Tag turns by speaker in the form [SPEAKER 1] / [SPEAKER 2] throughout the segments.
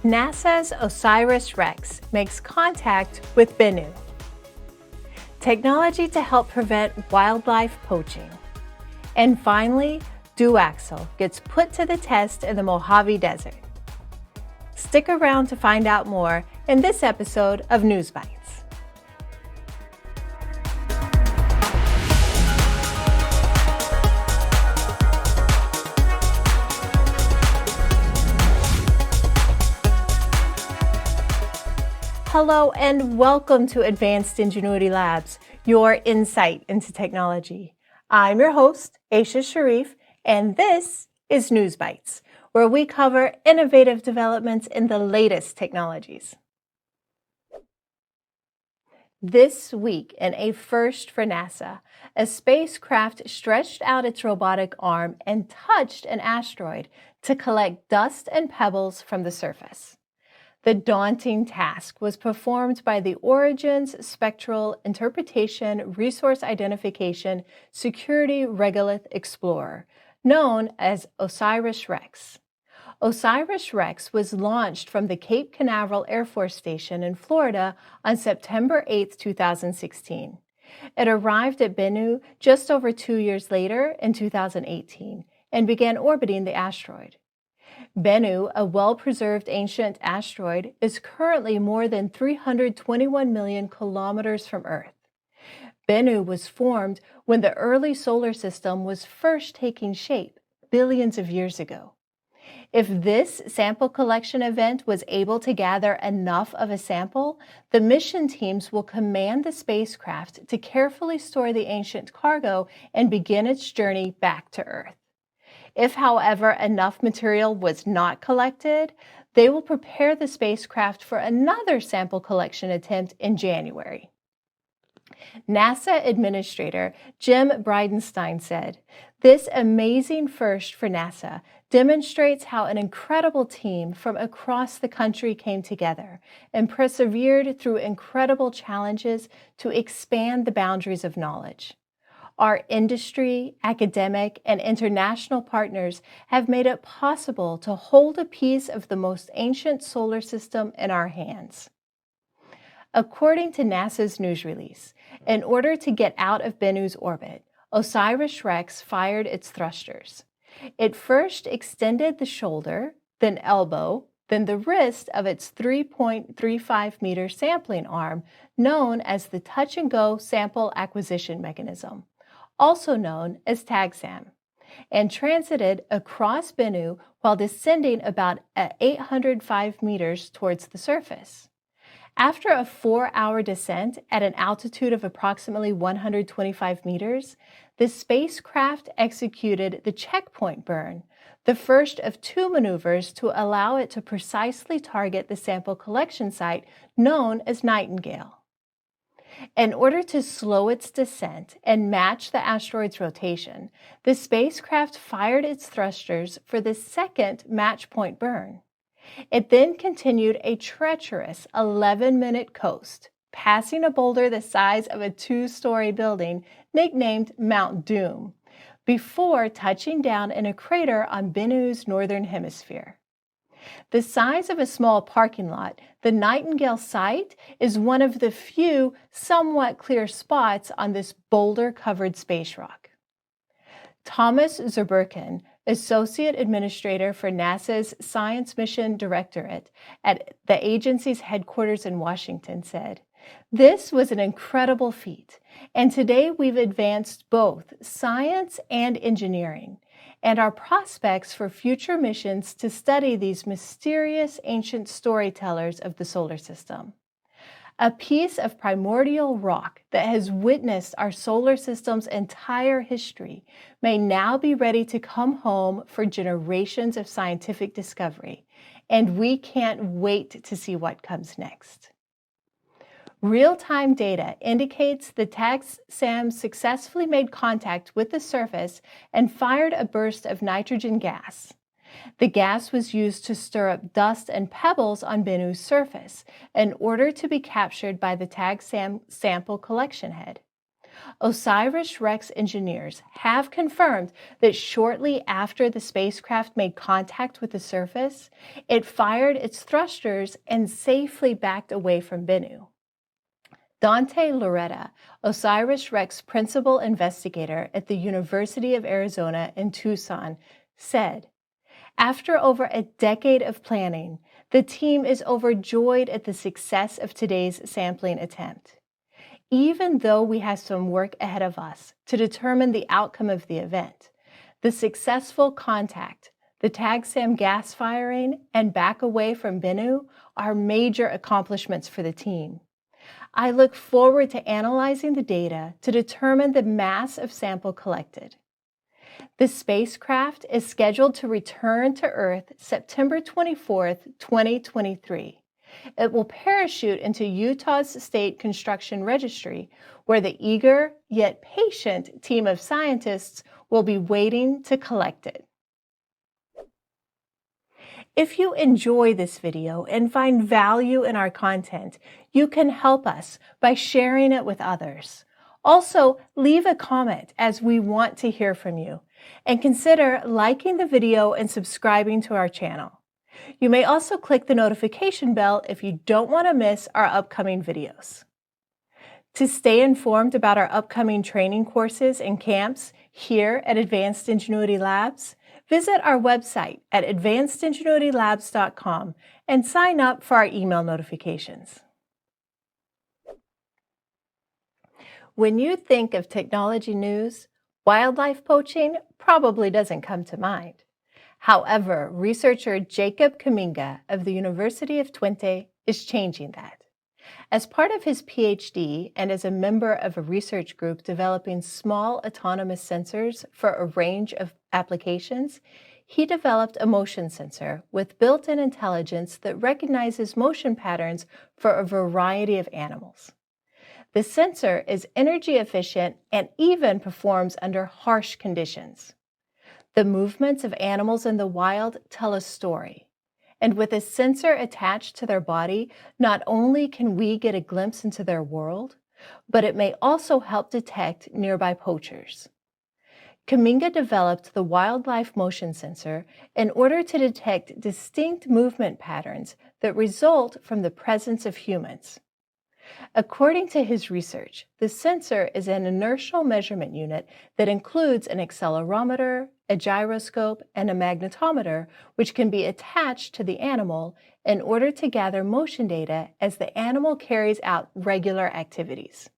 [SPEAKER 1] NASA's OSIRIS-REx makes contact with Bennu. Technology to help prevent wildlife poaching. And finally, DuAxel gets put to the test in the Mojave Desert. Stick around to find out more in this episode of News Bytes. Hello and welcome to Advanced Ingenuity Labs, your insight into technology. I'm your host, Aisha Sharif, and this is News Bytes, where we cover innovative developments in the latest technologies. This week, in a first for NASA, a spacecraft stretched out its robotic arm and touched an asteroid to collect dust and pebbles from the surface. The daunting task was performed by the Origins Spectral Interpretation Resource Identification Security Regolith Explorer, known as OSIRIS-REx. OSIRIS-REx was launched from the Cape Canaveral Air Force Station in Florida on September 8, 2016. It arrived at Bennu just over 2 years later in 2018 and began orbiting the asteroid. Bennu, a well-preserved ancient asteroid, is currently more than 321 million kilometers from Earth. Bennu was formed when the early solar system was first taking shape billions of years ago. If this sample collection event was able to gather enough of a sample, the mission teams will command the spacecraft to carefully store the ancient cargo and begin its journey back to Earth. If, however, enough material was not collected, they will prepare the spacecraft for another sample collection attempt in January. NASA Administrator Jim Bridenstine said, "This amazing first for NASA demonstrates how an incredible team from across the country came together and persevered through incredible challenges to expand the boundaries of knowledge. Our industry, academic, and international partners have made it possible to hold a piece of the most ancient solar system in our hands." According to NASA's news release, in order to get out of Bennu's orbit, OSIRIS-REx fired its thrusters. It first extended the shoulder, then elbow, then the wrist of its 3.35-meter sampling arm, known as the Touch-and-Go Sample Acquisition Mechanism, also known as TAGSAM, and transited across Bennu while descending about 805 meters towards the surface. After a 4-hour descent at an altitude of approximately 125 meters, the spacecraft executed the checkpoint burn, the first of 2 maneuvers to allow it to precisely target the sample collection site known as Nightingale. In order to slow its descent and match the asteroid's rotation, the spacecraft fired its thrusters for the second match-point burn. It then continued a treacherous 11-minute coast, passing a boulder the size of a 2-story building nicknamed Mount Doom, before touching down in a crater on Bennu's northern hemisphere. The size of a small parking lot, the Nightingale site is one of the few somewhat clear spots on this boulder-covered space rock. Thomas Zurbuchen, Associate Administrator for NASA's Science Mission Directorate at the agency's headquarters in Washington, said, "This was an incredible feat, and today we've advanced both science and engineering, and our prospects for future missions to study these mysterious ancient storytellers of the solar system. A piece of primordial rock that has witnessed our solar system's entire history may now be ready to come home for generations of scientific discovery, and we can't wait to see what comes next." Real-time data indicates the TAGSAM successfully made contact with the surface and fired a burst of nitrogen gas. The gas was used to stir up dust and pebbles on Bennu's surface in order to be captured by the TAGSAM sample collection head. OSIRIS-REx engineers have confirmed that shortly after the spacecraft made contact with the surface, it fired its thrusters and safely backed away from Bennu. Dante Loretta, OSIRIS-REx principal investigator at the University of Arizona in Tucson, said, "After over a decade of planning, the team is overjoyed at the success of today's sampling attempt. Even though we have some work ahead of us to determine the outcome of the event, the successful contact, the TAGSAM gas firing, and back away from Bennu are major accomplishments for the team. I look forward to analyzing the data to determine the mass of sample collected." The spacecraft is scheduled to return to Earth September 24, 2023. It will parachute into Utah's State Construction Registry, where the eager yet patient team of scientists will be waiting to collect it. If you enjoy this video and find value in our content, you can help us by sharing it with others. Also, leave a comment as we want to hear from you, and consider liking the video and subscribing to our channel. You may also click the notification bell if you don't want to miss our upcoming videos. To stay informed about our upcoming training courses and camps here at Advanced Ingenuity Labs, visit our website at advancedingenuitylabs.com and sign up for our email notifications. When you think of technology news, wildlife poaching probably doesn't come to mind. However, researcher Jacob Kaminga of the University of Twente is changing that. As part of his PhD and as a member of a research group developing small autonomous sensors for a range of applications, he developed a motion sensor with built-in intelligence that recognizes motion patterns for a variety of animals. The sensor is energy efficient and even performs under harsh conditions. The movements of animals in the wild tell a story. And with a sensor attached to their body, not only can we get a glimpse into their world, but it may also help detect nearby poachers. Kaminga developed the wildlife motion sensor in order to detect distinct movement patterns that result from the presence of humans. According to his research, the sensor is an inertial measurement unit that includes an accelerometer, a gyroscope, and a magnetometer, which can be attached to the animal in order to gather motion data as the animal carries out regular activities.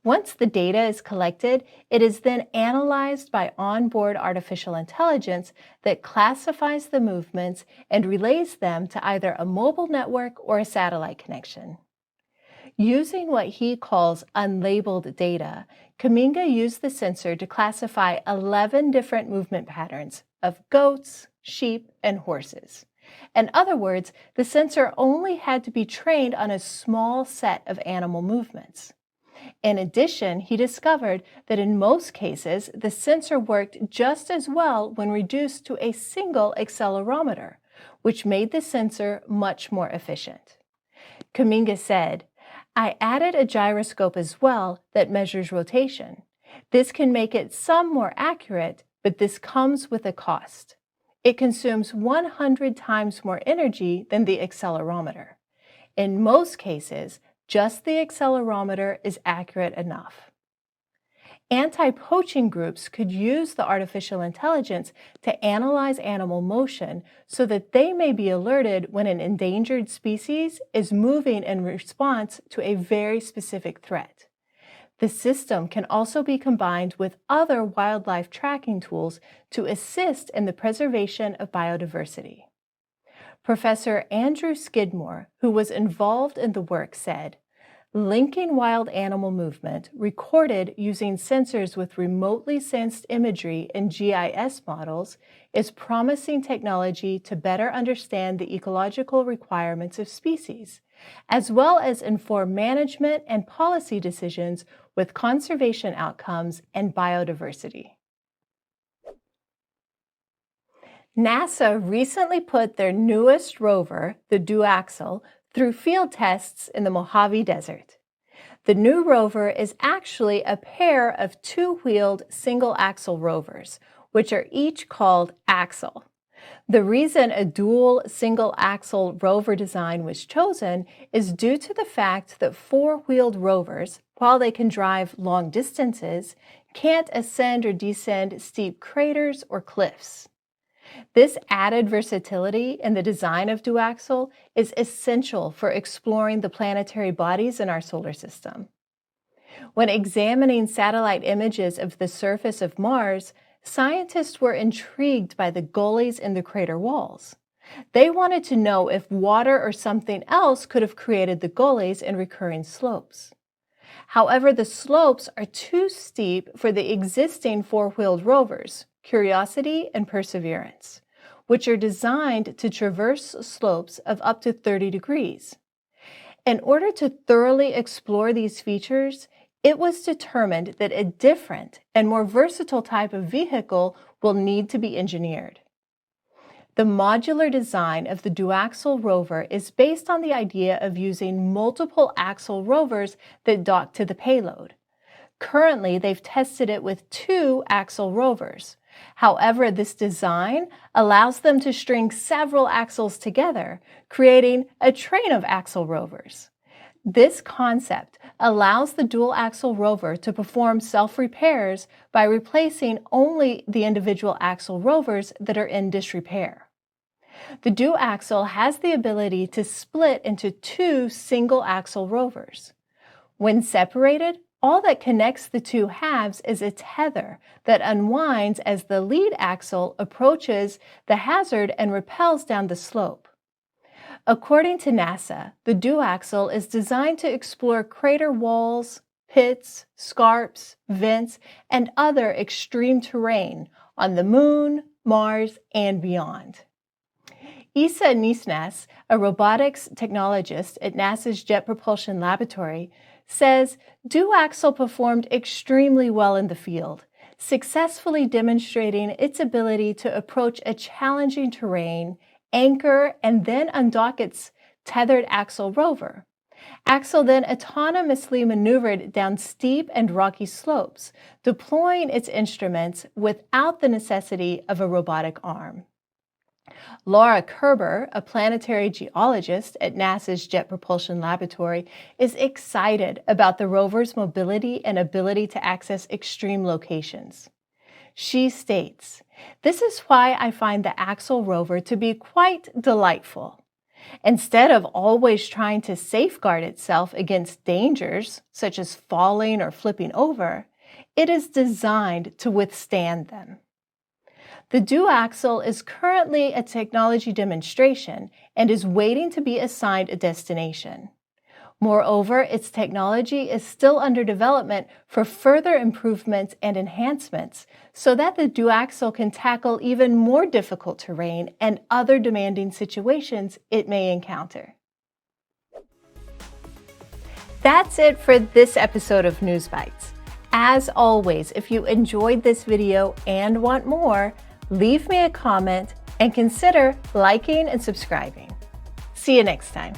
[SPEAKER 1] Once the data is collected, it is then analyzed by onboard artificial intelligence that classifies the movements and relays them to either a mobile network or a satellite connection. Using what he calls unlabeled data, Kaminga used the sensor to classify 11 different movement patterns of goats, sheep, and horses. In other words, the sensor only had to be trained on a small set of animal movements. In addition, he discovered that in most cases, the sensor worked just as well when reduced to a single accelerometer, which made the sensor much more efficient. Kaminga said, "I added a gyroscope as well that measures rotation. This can make it some more accurate, but this comes with a cost. It consumes 100 times more energy than the accelerometer. In most cases, just the accelerometer is accurate enough." Anti-poaching groups could use the artificial intelligence to analyze animal motion so that they may be alerted when an endangered species is moving in response to a very specific threat. The system can also be combined with other wildlife tracking tools to assist in the preservation of biodiversity. Professor Andrew Skidmore, who was involved in the work, said, "Linking wild animal movement recorded using sensors with remotely sensed imagery and GIS models is promising technology to better understand the ecological requirements of species, as well as inform management and policy decisions with conservation outcomes and biodiversity." NASA recently put their newest rover, the DuAxel, through field tests in the Mojave Desert. The new rover is actually a pair of two-wheeled single-axle rovers, which are each called axle. The reason a dual single-axle rover design was chosen is due to the fact that four-wheeled rovers, while they can drive long distances, can't ascend or descend steep craters or cliffs. This added versatility in the design of DuAxel is essential for exploring the planetary bodies in our solar system. When examining satellite images of the surface of Mars, scientists were intrigued by the gullies in the crater walls. They wanted to know if water or something else could have created the gullies and recurring slopes. However, the slopes are too steep for the existing four-wheeled rovers, Curiosity and Perseverance, which are designed to traverse slopes of up to 30 degrees. In order to thoroughly explore these features, it was determined that a different and more versatile type of vehicle will need to be engineered. The modular design of the DuAxel rover is based on the idea of using multiple axle rovers that dock to the payload. Currently, they've tested it with two axle rovers. However, this design allows them to string several axles together, creating a train of axle rovers. This concept allows the dual-axle rover to perform self-repairs by replacing only the individual axle rovers that are in disrepair. The DuAxel has the ability to split into two single-axle rovers. When separated, all that connects the two halves is a tether that unwinds as the lead axle approaches the hazard and rappels down the slope. According to NASA, the DuAxel is designed to explore crater walls, pits, scarps, vents, and other extreme terrain on the Moon, Mars, and beyond. Isa Nisnas, a robotics technologist at NASA's Jet Propulsion Laboratory, says DuAxel performed extremely well in the field, successfully demonstrating its ability to approach a challenging terrain, anchor, and then undock its tethered axle rover. Axel then autonomously maneuvered down steep and rocky slopes, deploying its instruments without the necessity of a robotic arm. Laura Kerber, a planetary geologist at NASA's Jet Propulsion Laboratory, is excited about the rover's mobility and ability to access extreme locations. She states, "This is why I find the Axel rover to be quite delightful. Instead of always trying to safeguard itself against dangers, such as falling or flipping over, it is designed to withstand them." The DuAxel is currently a technology demonstration and is waiting to be assigned a destination. Moreover, its technology is still under development for further improvements and enhancements so that the DuAxel can tackle even more difficult terrain and other demanding situations it may encounter. That's it for this episode of News Bytes. As always, if you enjoyed this video and want more, leave me a comment and consider liking and subscribing. See you next time.